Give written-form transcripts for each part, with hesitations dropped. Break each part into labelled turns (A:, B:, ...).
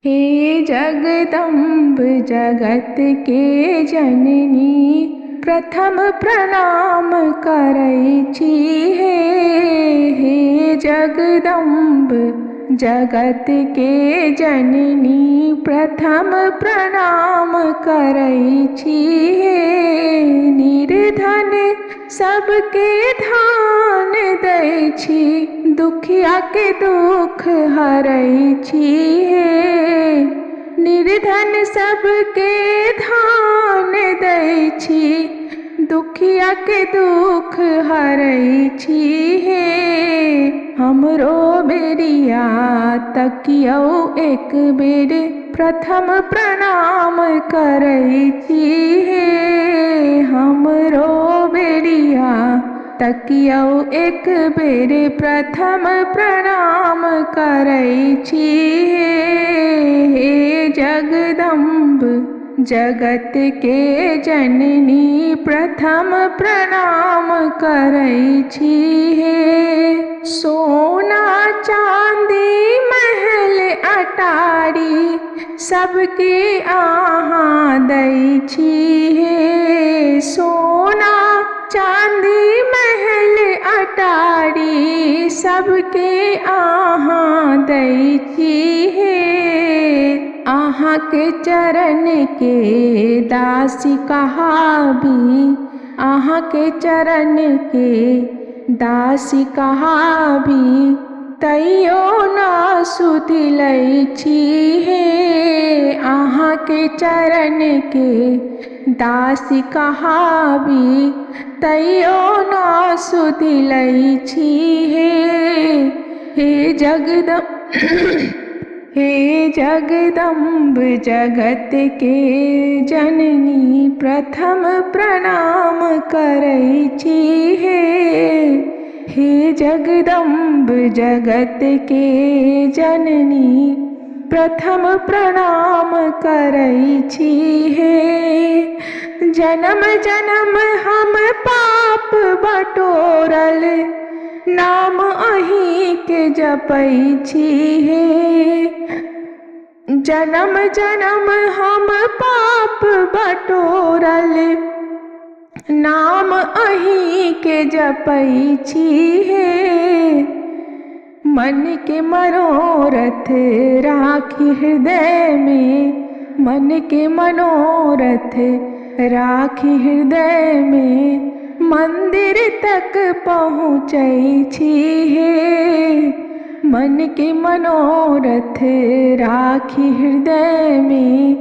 A: हे जगदम्ब जगत के जननी, प्रथम प्रणाम करै छी हे जगदम्ब जगत के जननी, प्रथम प्रणाम करै छी हे। निर्धन सबके धान दै छी, दुखिया के दुख हरै छी हे। निर्धन सबके धान दै छी, दुखिया के दुख हरै छी हे। हमरो बेरिया तकियौ एक बेर, प्रथम प्रणाम करै छी हे। हमरो बेरिया तकियौ एक बेर, प्रथम प्रणाम करै छी हे जगदम्ब जगत के जननी, प्रथम प्रणाम करै छी हे। सोना चांदी महल अटारी, सबके अहाँ दै छी हे। सोना चांदी महल अटारी, सबके अहाँ दै छी हे। अहाँ के चरण के दासी कहाबी, अहाँ के चरण के दासी कहाबी, तैयो ना सुध लै छी हे। अहाँ के चरण के दासी कहाबी, तैयो ना सुध लै छी हे हे जगदम्ब जगत के जननी, प्रथम प्रणाम करै छी हे जगदम्ब जगत के जननी, प्रथम प्रणाम करै छी हे। जन्म जन्म हम पाप बटोरल, नाम अहीं के जपै छी हे। जन्म जन्म हम पाप बटोरल, नाम अहीं के जपै छी हे। मन के मनोरथ राखी हृदय में, मन के मनोरथ राखी हृदय में, मंदिर तक पहुँचै छी हे। मन के मनोरथ राखी हृदय में,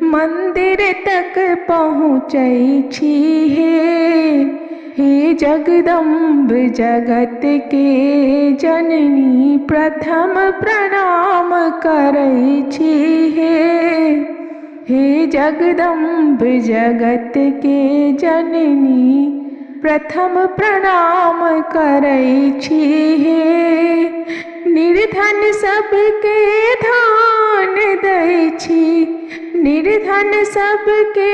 A: मंदिर तक पहुँचै छी हे जगदम्ब जगत के जननी, प्रथम प्रणाम करै छी हे जगदम्ब जगत के जननी, प्रथम प्रणाम करै छी हे। निर्धन सबके धान दै छी, निर्धन सबके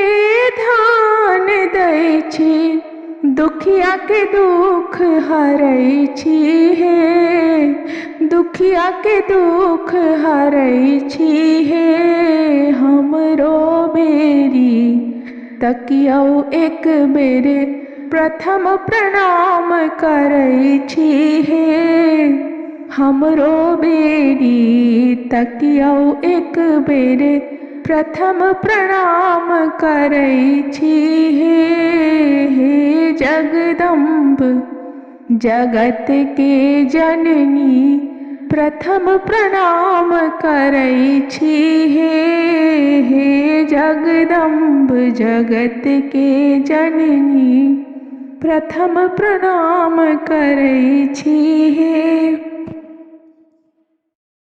A: धान दै छी, दुखिया के दुख हरै छी हे। दुखिया के दुख हरै छी हे। हमरो बेरी तकियौ एक बेर, प्रथम प्रणाम करै छी हे। हमरो बेरी तकियौ एक बेर, प्रथम प्रणाम करै छी हे जगदम्ब जगत के जननी, प्रथम प्रणाम करै छी हे जगदम्ब जगत के जननी, प्रथम प्रणाम करै छी हे।